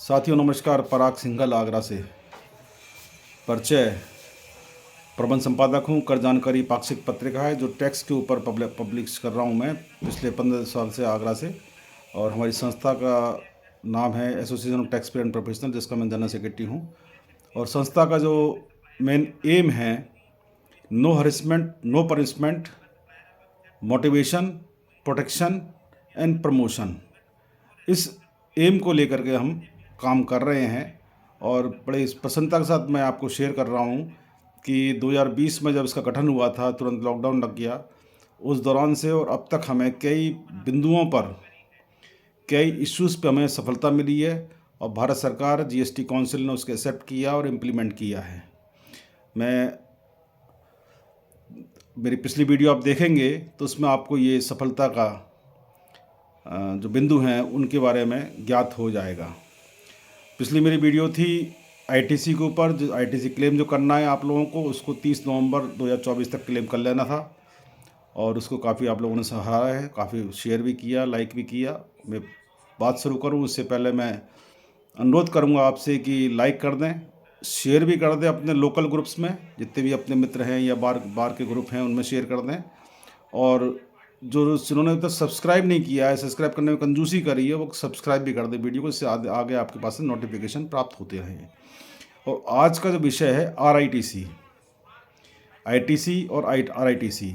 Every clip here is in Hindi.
साथियों नमस्कार। पराग सिंघल आगरा से। परिचय: प्रबंध संपादक हूँ। कर जानकारी पाक्षिक पत्रिका है जो टैक्स के ऊपर पब्लिश कर रहा हूँ मैं पिछले 15 साल से आगरा से। और हमारी संस्था का नाम है association of tax payer and professional, जिसका मैं जनरल सेक्रेटरी हूँ। और संस्था का जो मेन एम है, no harassment, no punishment, motivation, protection and promotion. इस एम को लेकर के हम काम कर रहे हैं और बड़े इस प्रसन्नता के साथ मैं आपको शेयर कर रहा हूँ कि 2020 में जब इसका गठन हुआ था, तुरंत लॉकडाउन लग गया। उस दौरान से और अब तक हमें कई बिंदुओं पर, कई इश्यूज़ पे हमें सफलता मिली है और भारत सरकार जीएसटी काउंसिल ने उसके एक्सेप्ट किया और इम्प्लीमेंट किया है। मेरी पिछली वीडियो आप देखेंगे तो उसमें आपको ये सफलता का जो बिंदु हैं उनके बारे में ज्ञात हो जाएगा। पिछली मेरी वीडियो थी आईटीसी के ऊपर। जो आईटीसी क्लेम जो करना है आप लोगों को, उसको 30 नवंबर 2024 तक क्लेम कर लेना था और उसको काफ़ी आप लोगों ने सराहा है, काफ़ी शेयर भी किया, लाइक भी किया। मैं बात शुरू करूं उससे पहले मैं अनुरोध करूंगा आपसे कि लाइक कर दें, शेयर भी कर दें अपने लोकल ग्रुप्स में, जितने भी अपने मित्र हैं या बार के ग्रुप हैं उनमें शेयर कर दें। और जिन्होंने अब तक सब्सक्राइब नहीं किया है, सब्सक्राइब करने में कंजूसी करी है, वो सब्सक्राइब भी कर दे वीडियो को, इससे आगे आपके पास से नोटिफिकेशन प्राप्त होते रहें। और आज का जो विषय है आरआईटीसी, आईटीसी और आरआईटीसी।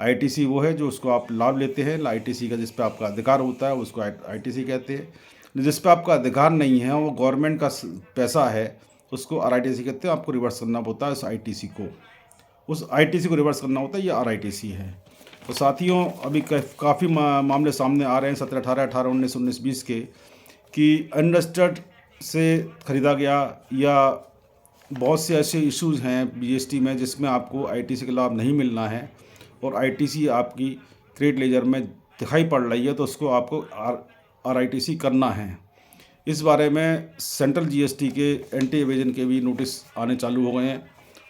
आईटीसी वो है जो उसको आप लाभ लेते हैं, आईटीसी का जिस पे आपका अधिकार होता है उसको आईटीसी कहते हैं। जिस पे आपका अधिकार नहीं है, वो गवर्नमेंट का पैसा है, उसको आरआईटीसी कहते हैं। आपको रिवर्स करना होता है उस आईटीसी को, उस आईटीसी को रिवर्स करना होता है, ये आरआईटीसी है। तो साथियों अभी काफ़ी मामले सामने आ रहे हैं 17, 18, 18, 19, 19, 20 के, कि अनरजिस्टर्ड से ख़रीदा गया या बहुत से ऐसे इश्यूज़ हैं जीएसटी में जिसमें आपको आईटीसी का लाभ नहीं मिलना है और आईटीसी आपकी क्रेडिट लेजर में दिखाई पड़ रही है, तो उसको आपको आरआईटीसी करना है। इस बारे में सेंट्रल जीएसटी के एंटी एवेजन के भी नोटिस आने चालू हो गए हैं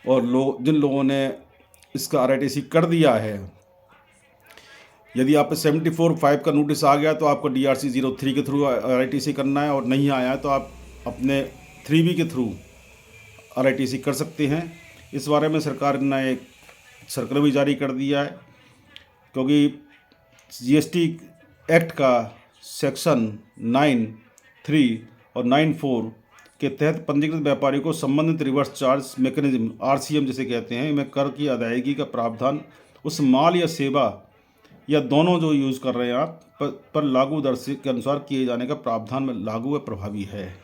और जिन लोगों ने इसका आरआईटीसी कर दिया है, यदि आप 74(5) का नोटिस आ गया तो आपको DRC 03 के थ्रू आरआईटीसी करना है, और नहीं आया है तो आप अपने 3B के थ्रू आरआईटीसी कर सकते हैं। इस बारे में सरकार ने एक सर्कुलर भी जारी कर दिया है, क्योंकि जीएसटी एक्ट का सेक्शन 9(3) और 9(4) के तहत पंजीकृत व्यापारी को संबंधित रिवर्स चार्ज मैकेनिज्म RCM जिसे कहते हैं में कर की अदायगी का प्रावधान उस माल या सेवा या दोनों जो यूज़ कर रहे हैं आप पर लागू दर के अनुसार किए जाने का प्रावधान में लागू व प्रभावी है।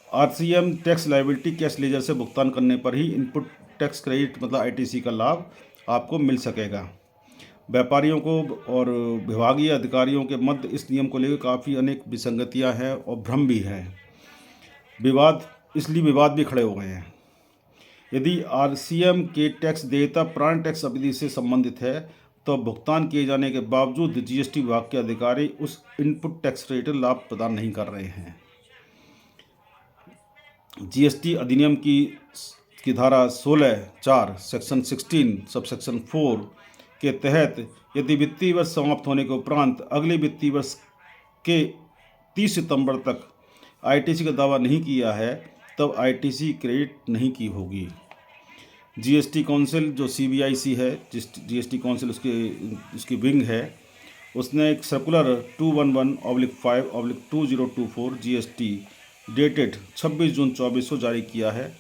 RCM tax liability cash ledger से भुगतान करने पर ही इनपुट टैक्स क्रेडिट मतलब आईटीसी का लाभ आपको मिल सकेगा। व्यापारियों को और विभागीय अधिकारियों के मध्य इस नियम को लेकर काफ़ी अनेक विसंगतियां हैं और भ्रम भी है, इसलिए विवाद भी खड़े हो गए हैं। यदि RCM के टैक्स देयता प्राण टैक्स अवधि से संबंधित है तो भुगतान किए जाने के बावजूद जीएसटी विभाग के अधिकारी उस इनपुट टैक्स क्रेडिट लाभ प्रदान नहीं कर रहे हैं। जीएसटी अधिनियम की धारा 16(4) सेक्शन 16 सबसेक्शन 4 के तहत यदि वित्तीय वर्ष समाप्त होने के उपरांत अगले वित्तीय वर्ष के 30 सितंबर तक आईटीसी का दावा नहीं किया है तब आईटीसी क्रेडिट नहीं की होगी। जीएसटी काउंसिल जो CBIC है, जीएसटी काउंसिल उसकी विंग है, उसने एक सर्कुलर 211/5/2024 जीएसटी डेटेड 26 जून 2024 को जारी किया है।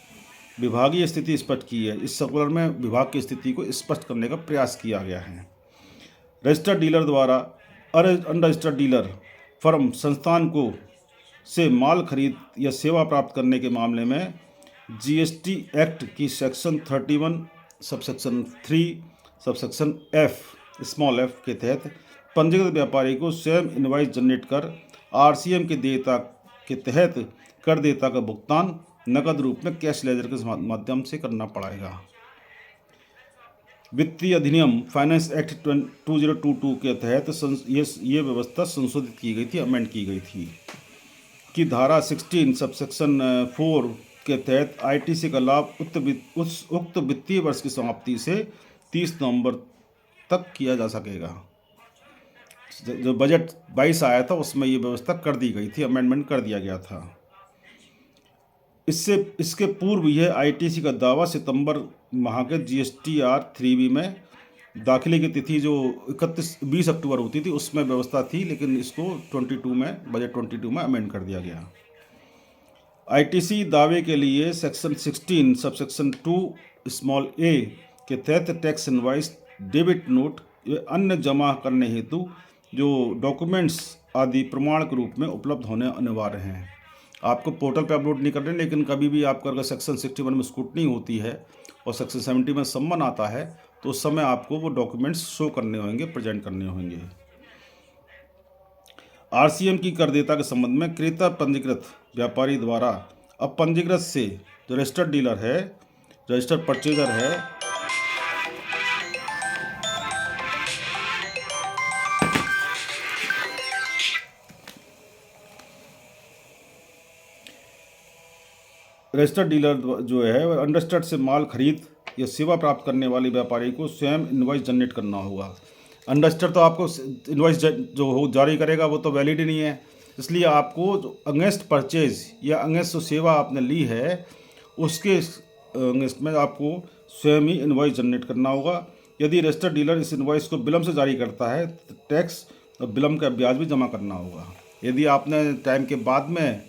विभागीय स्थिति स्पष्ट की है। इस सर्कुलर में विभाग की स्थिति को स्पष्ट करने का प्रयास किया गया है। रजिस्टर्ड डीलर द्वारा अनरजिस्टर्ड डीलर फर्म संस्थान को से माल खरीद या सेवा प्राप्त करने के मामले में जीएसटी एक्ट की section 31 subsection 3 subsection F small f के तहत पंजीकृत व्यापारी को स्वयं इनवाइस जनरेट कर RCM के देयता के तहत कर देयता का भुगतान नकद रूप में कैश लेजर के माध्यम से करना पड़ेगा। वित्तीय अधिनियम फाइनेंस एक्ट 2022 के तहत ये व्यवस्था संशोधित की गई थी, अमेंड की गई थी कि धारा 16 सबसेक्शन 4 के तहत आईटीसी का लाभ उक्त वित्तीय वर्ष की समाप्ति से 30 नवंबर तक किया जा सकेगा। जो बजट 22 आया था उसमें ये व्यवस्था कर दी गई थी, अमेंडमेंट कर दिया गया था। इसके पूर्व यह आईटीसी का दावा सितंबर माह के GSTR 3B में दाखिले की तिथि जो 20 अक्टूबर होती थी उसमें व्यवस्था थी, लेकिन इसको 22 में बजट 22 में अमेंड कर दिया गया। आईटीसी दावे के लिए सेक्शन 16 सबसेक्शन 2 स्मॉल a के तहत टैक्स इनवॉइस, डेबिट नोट या अन्य जमा करने हेतु जो डॉक्यूमेंट्स आदि प्रमाण के रूप में उपलब्ध होने अनिवार्य हैं। आपको पोर्टल पर अपलोड नहीं करने, लेकिन कभी भी आपका अगर सेक्शन 61 में स्क्रूटनी होती है और सेक्शन 70 में सम्मन आता है तो उस समय आपको वो डॉक्यूमेंट्स शो करने होंगे, प्रेजेंट करने होंगे। आरसीएम की करदेयता के संबंध में क्रेता पंजीकृत व्यापारी द्वारा अब पंजीकृत से जो रजिस्टर्ड डीलर है, रजिस्टर्ड परचेजर है, रजिस्टर्ड डीलर जो है अंडरस्टड से माल खरीद या सेवा प्राप्त करने वाले व्यापारी को स्वयं इनवॉइस जनरेट करना होगा। अंडरस्टड तो आपको इनवॉइस जो हो जारी करेगा वो तो वैलिड ही नहीं है, इसलिए आपको जो अगेंस्ट परचेज या अगेंस्ट जो सेवा आपने ली है उसके अगेंस्ट में आपको स्वयं ही इनवॉइस जनरेट करना होगा। यदि रजिस्टर्ड डीलर इस इनवॉइस को विलम्ब से जारी करता है तो टैक्स और विलम्ब का ब्याज भी जमा करना होगा। यदि आपने टाइम के बाद में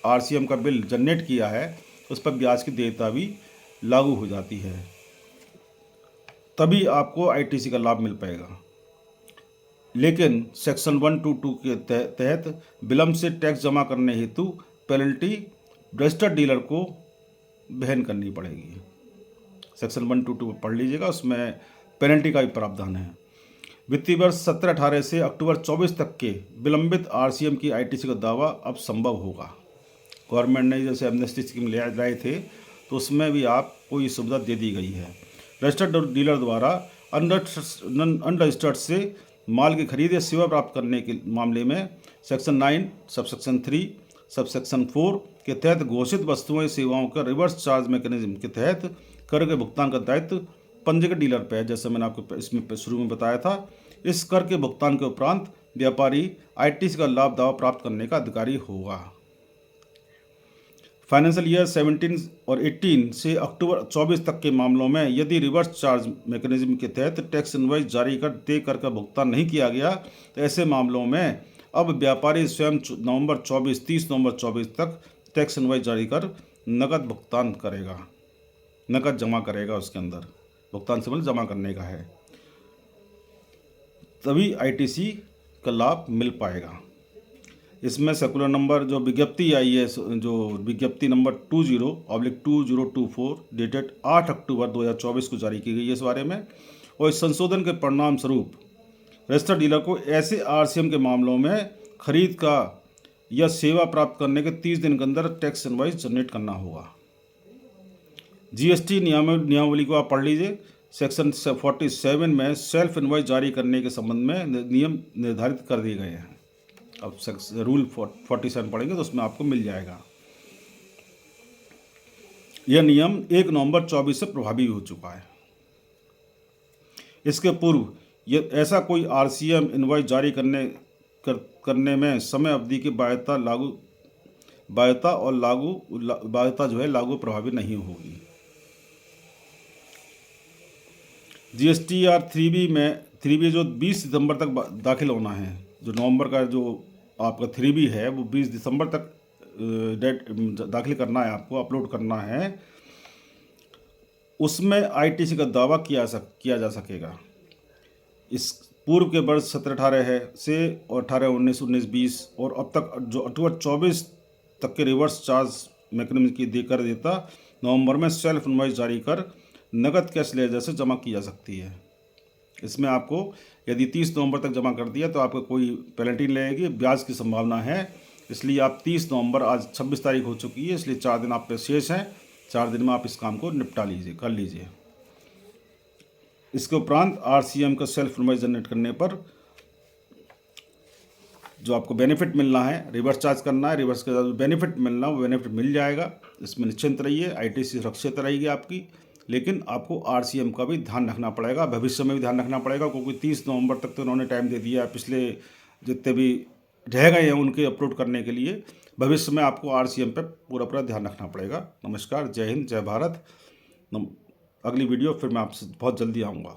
आरसीएम का बिल जनरेट किया है उस पर ब्याज की देयता भी लागू हो जाती है, तभी आपको आईटीसी का लाभ मिल पाएगा। लेकिन सेक्शन 122 के तहत विलम्ब से टैक्स जमा करने हेतु पेनल्टी रजिस्टर्ड डीलर को वहन करनी पड़ेगी। सेक्शन 122 पढ़ लीजिएगा, उसमें पेनल्टी का भी प्रावधान है। वित्तीय वर्ष 17-18 से अक्टूबर 24 तक के विलंबित आरसीएम की आईटीसी का दावा अब संभव होगा। गवर्नमेंट ने जैसे एमनेस्टी स्कीम लाए थे तो उसमें भी आपको ये सुविधा दे दी गई है। रजिस्टर्ड डीलर द्वारा अनरजिस्टर्ड से माल की खरीद या सेवा प्राप्त करने के मामले में सेक्शन 9 सबसेक्शन 3 सबसेक्शन 4 के तहत घोषित वस्तुओं या सेवाओं का रिवर्स चार्ज मैकेनिज्म के तहत कर के भुगतान का दायित्व पंजीकृत डीलर पर है, जैसे मैंने आपको इसमें शुरू में बताया था। इस कर के भुगतान के उपरांत व्यापारी आईटीसी का लाभ दावा प्राप्त करने का अधिकारी होगा। फाइनेंशियल ईयर 17 और 18 से अक्टूबर 24 तक के मामलों में यदि रिवर्स चार्ज मैकेनिज्म के तहत टैक्स इनवॉइस जारी कर तय कर का भुगतान नहीं किया गया तो ऐसे मामलों में अब व्यापारी स्वयं 30 नवंबर 24 तक टैक्स इनवॉइस जारी कर नकद भुगतान करेगा, नकद जमा करेगा। उसके अंदर भुगतान से मतलब जमा करने का है, तभी आईटीसी का लाभ मिल पाएगा। इसमें सर्कुलर नंबर जो विज्ञप्ति आई है, जो विज्ञप्ति नंबर 20/2024 डेटेड 8 अक्टूबर 2024 को जारी की गई है इस बारे में। और इस संशोधन के परिणाम स्वरूप रजिस्टर्ड डीलर को ऐसे आरसीएम के मामलों में खरीद का या सेवा प्राप्त करने के 30 दिन के अंदर टैक्स इनवॉइस जनरेट करना होगा। जीएसटी नियमावली को आप पढ़ लीजिए। सेक्शन 47 में सेल्फ इनवॉइस जारी करने के संबंध में नियम निर्धारित कर दिए गए हैं। अब रूल 47 पढ़ेंगे तो उसमें आपको मिल जाएगा। यह नियम 1 नवंबर 24 से प्रभावी हो चुका है। इसके पूर्व ये ऐसा कोई आरसीएम इनवॉइस जारी करने में समय अवधि की बाध्यता जो है लागू प्रभावी नहीं होगी। GSTR 3B जो 20 दिसंबर तक दाखिल होना है, जो नवंबर का जो आपका 3B है वो 20 दिसंबर तक डेट दाखिल करना है, आपको अपलोड करना है। उसमें आईटीसी का दावा किया जा सकेगा। इस पूर्व के वर्ष 17-18 है से और 18-19, 19-20 और अब तक जो अक्टूबर 24 तक के रिवर्स चार्ज मैकेनिज्म की देकर देता नवंबर में सेल्फ इनवॉइस जारी कर नगद कैश लेजर से जमा की जा सकती है। इसमें आपको यदि 30 नवंबर तक जमा कर दिया तो आपको कोई पेनल्टी नहीं लगेगी, ब्याज की संभावना है। इसलिए आप 30 नवंबर, आज 26 तारीख हो चुकी है, इसलिए 4 दिन आप पे शेष हैं। 4 दिन में आप इस काम को निपटा लीजिए, कर लीजिए। इसके उपरांत आरसीएम का सेल्फ इनवॉइस जनरेट करने पर जो आपको बेनिफिट मिलना है, रिवर्स चार्ज करना है, रिवर्स के साथ बेनिफिट मिलना है वो बेनिफिट मिल जाएगा। इसमें निश्चिंत रहिए, आईटीसी सुरक्षित रहेगी आपकी। लेकिन आपको आरसीएम का भी ध्यान रखना पड़ेगा, भविष्य में भी ध्यान रखना पड़ेगा, क्योंकि 30 नवंबर तक तो उन्होंने टाइम दे दिया है। पिछले जितने भी रहेगा ही उनके अपलोड करने के लिए। भविष्य में आपको RCM पे पूरा ध्यान रखना पड़ेगा। नमस्कार, जय हिंद, जय भारत। अगली वीडियो फिर मैं आपसे बहुत जल्दी आऊँगा।